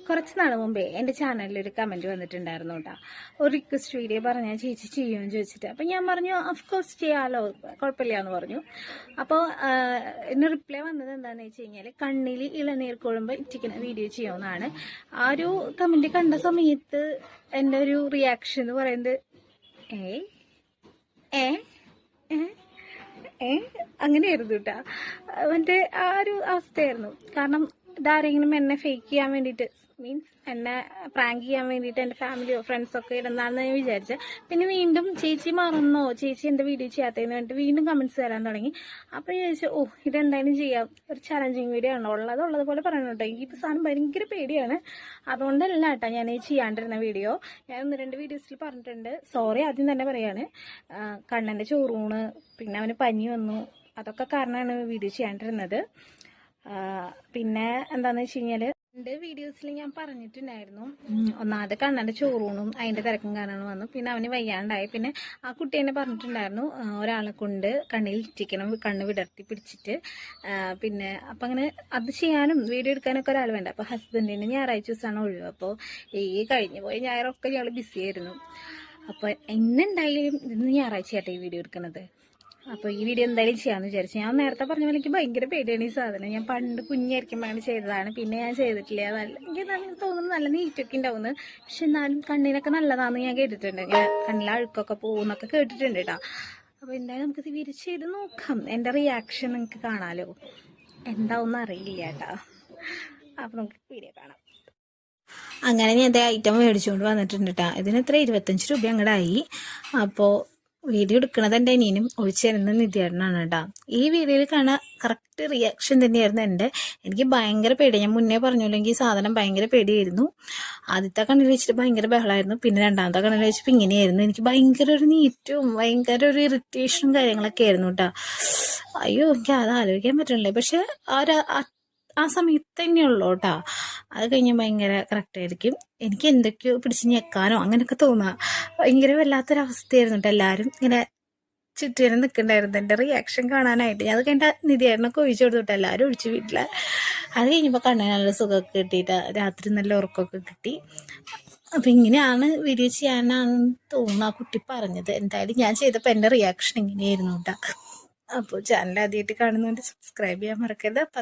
കുറച്ച് നാൾ മുമ്പേ എൻ്റെ ചാനലിൽ ഒരു കമൻറ്റ് വന്നിട്ടുണ്ടായിരുന്നു കേട്ടോ. ഒരു റിക്വസ്റ്റ് വീഡിയോ പറഞ്ഞാൽ ചേച്ചി ചെയ്യുമെന്ന് ചോദിച്ചിട്ട്. അപ്പം ഞാൻ പറഞ്ഞു ഓഫ്കോഴ്സ് ചെയ്യാമല്ലോ, കുഴപ്പമില്ല എന്ന് പറഞ്ഞു. അപ്പോൾ എന്നെ റിപ്ലൈ വന്നത് എന്താണെന്ന് വെച്ച് കഴിഞ്ഞാൽ കണ്ണിൽ ഇളനീർ കൊഴുമ്പ് ഇറ്റിക്കുന്ന വീഡിയോ ചെയ്യാമെന്നാണ്. ആ ഒരു കമൻറ്റ് കണ്ട സമയത്ത് എൻ്റെ ഒരു റിയാക്ഷൻ എന്ന് പറയുന്നത് അങ്ങനെയായിരുന്നു കേട്ടോ. അവൻ്റെ ആ ഒരു അവസ്ഥയായിരുന്നു. കാരണം ഇതാരെങ്കിലും എന്നെ ഫേക്ക് ചെയ്യാൻ വേണ്ടിയിട്ട്, മീൻസ് എന്നെ പ്രാങ്ക് ചെയ്യാൻ വേണ്ടിയിട്ട് എൻ്റെ ഫാമിലിയോ ഫ്രണ്ട്സൊക്കെ ഇടുന്നാന്ന് ഞാൻ വിചാരിച്ചത്. പിന്നെ വീണ്ടും ചേച്ചി മറന്നോ, ചേച്ചി എൻ്റെ വീഡിയോ ചെയ്യാത്തതെന്ന് പറഞ്ഞിട്ട് വീണ്ടും കമൻറ്റ്സ് തരാൻ തുടങ്ങി. അപ്പോൾ ഞാൻ ചോദിച്ചു, ഇതെന്തായാലും ചെയ്യാം, ഒരു ചലഞ്ചിങ് വീഡിയോ ആണോ, ഉള്ളതുപോലെ പറയണം കേട്ടോ. എനിക്കിപ്പോൾ സാധനം ഭയങ്കര പേടിയാണ്, അതുകൊണ്ടല്ല കേട്ടോ ഞാൻ ചെയ്യാണ്ടിരുന്ന വീഡിയോ. ഞാൻ 1-2 വീഡിയോസിൽ പറഞ്ഞിട്ടുണ്ട്. സോറി ആദ്യം തന്നെ പറയാണ്. കണ്ണൻ്റെ ചോറൂണ്, പിന്നെ അവന് പനി വന്നു, അതൊക്കെ കാരണമാണ് വീഡിയോ ചെയ്യാണ്ടിരുന്നത്. പിന്നെ എന്താണെന്ന് വെച്ച് കഴിഞ്ഞാൽ 2 വീഡിയോസിൽ ഞാൻ പറഞ്ഞിട്ടുണ്ടായിരുന്നു. ഒന്നാമത് കണ്ണൻ്റെ ചോറൂണും അതിൻ്റെ തിരക്കും കാരണം വന്നു. പിന്നെ അവന് വയ്യാണ്ടായി. പിന്നെ ആ കുട്ടി തന്നെ പറഞ്ഞിട്ടുണ്ടായിരുന്നു ഒരാളെ കൊണ്ട് കണ്ണിൽ ഇറ്റിക്കണം, കണ്ണ് വിടർത്തി പിടിച്ചിട്ട്. പിന്നെ അപ്പം അങ്ങനെ അത് ചെയ്യാനും വീഡിയോ എടുക്കാനൊക്കെ ഒരാൾ വേണ്ട. അപ്പോൾ ഹസ്ബൻഡിന് ഞായറാഴ്ച ദിവസമാണ് ഒഴിവ്. അപ്പോൾ ഈ കഴിഞ്ഞു പോയി ഞായറൊക്കെ ഞങ്ങൾ ബിസി ആയിരുന്നു. അപ്പോൾ എന്നെന്തായാലും ഇന്ന് ഞായറാഴ്ചയായിട്ട് ഈ വീഡിയോ എടുക്കുന്നത്. അപ്പോൾ ഈ വീഡിയോ എന്തായാലും ചെയ്യാമെന്ന് വിചാരിച്ചു. ഞാൻ നേരത്തെ പറഞ്ഞ പോലെ എനിക്ക് ഭയങ്കര പേടിയാണ് ഈ സാധനം. ഞാൻ പണ്ട് കുഞ്ഞായിരിക്കുമ്പോൾ അങ്ങനെ ചെയ്തതാണ്, പിന്നെ ഞാൻ ചെയ്തിട്ടില്ല. എനിക്ക് നല്ല തോന്നുന്നു, നല്ല നീറ്റൊക്കെ ഉണ്ടാവുന്നു. പക്ഷെ എന്നാലും കണ്ണിനൊക്കെ നല്ലതാണെന്ന് ഞാൻ കേട്ടിട്ടുണ്ട്. ഇങ്ങനെ കണ്ണിലെ അഴുക്കൊക്കെ പോകുന്നൊക്കെ കേട്ടിട്ടുണ്ട് കേട്ടോ. അപ്പോൾ എന്തായാലും നമുക്കിത് വിരിച്ച് ചെയ്ത് നോക്കാം. എൻ്റെ റിയാക്ഷൻ നിങ്ങൾക്ക് കാണാമല്ലോ, എന്താവെന്ന് അറിയില്ല കേട്ടോ. അപ്പോൾ നമുക്ക് വീഡിയോ കാണാം. അങ്ങനെ ഞാൻ അതേ ഐറ്റം മേടിച്ചുകൊണ്ട് വന്നിട്ടുണ്ട് കേട്ടോ. ഇതിന് എത്ര 25 രൂപ അങ്ങോട്ടായി. അപ്പോൾ വീഡിയോ എടുക്കണത് എൻ്റെ അനിയനും ഒഴിച്ചു തരുന്ന നിധിയേട്ടനാണ് കേട്ടോ. ഈ വീഡിയോയിൽ കാണാൻ കറക്റ്റ് റിയാക്ഷൻ തന്നെയായിരുന്നു എൻ്റെ. എനിക്ക് ഭയങ്കര പേടി, ഞാൻ മുന്നേ പറഞ്ഞില്ലെങ്കിൽ സാധനം ഭയങ്കര പേടിയായിരുന്നു. ആദ്യത്തെ കണ്ണിൽ വെച്ചിട്ട് ഭയങ്കര ബഹളമായിരുന്നു. പിന്നെ രണ്ടാമത്തെ കണ്ണിൽ വെച്ചപ്പോൾ ഇങ്ങനെയായിരുന്നു. എനിക്ക് ഭയങ്കര ഒരു നീറ്റും ഭയങ്കര ഒരു ഇറിറ്റേഷനും കാര്യങ്ങളൊക്കെ ആയിരുന്നു കേട്ടോ. അയ്യോ, എനിക്ക് അത് ആലോചിക്കാൻ പറ്റണില്ലേ. പക്ഷെ ആ സമയത്ത് തന്നെയുള്ളൂ കേട്ടോ. അത് കഴിഞ്ഞാൽ ഭയങ്കര കറക്റ്റായിരിക്കും. എനിക്ക് എന്തൊക്കെയോ പിടിച്ച് ഞെക്കാനോ അങ്ങനെയൊക്കെ തോന്നുക. ഭയങ്കര വല്ലാത്തൊരവസ്ഥയായിരുന്നു കേട്ടോ. എല്ലാവരും ഇങ്ങനെ ചുറ്റുവരെ നിൽക്കണ്ടായിരുന്നു എൻ്റെ റിയാക്ഷൻ കാണാനായിട്ട്. ഞാൻ അത് കഴിഞ്ഞ നിധിയേട്ടനൊക്കെ ഒഴിച്ചു കൊടുത്തിട്ട് എല്ലാവരും ഒഴിച്ചു വീട്ടിൽ. അത് കഴിഞ്ഞപ്പോൾ കണ്ണിന് നല്ല സുഖമൊക്കെ കിട്ടിയിട്ട് രാത്രി നല്ല ഉറക്കമൊക്കെ കിട്ടി. അപ്പം ഇങ്ങനെയാണ് വീഡിയോ ചെയ്യാനാണെന്ന് തോന്നുന്നു ആ കുട്ടി പറഞ്ഞത്. എന്തായാലും ഞാൻ ചെയ്തപ്പോൾ എൻ്റെ റിയാക്ഷൻ ഇങ്ങനെയായിരുന്നു കേട്ടോ. അപ്പോൾ ചാനൽ ആദ്യമായിട്ട് കാണുന്നതുകൊണ്ട് സബ്സ്ക്രൈബ് ചെയ്യാൻ മറക്കരുത്. അപ്പം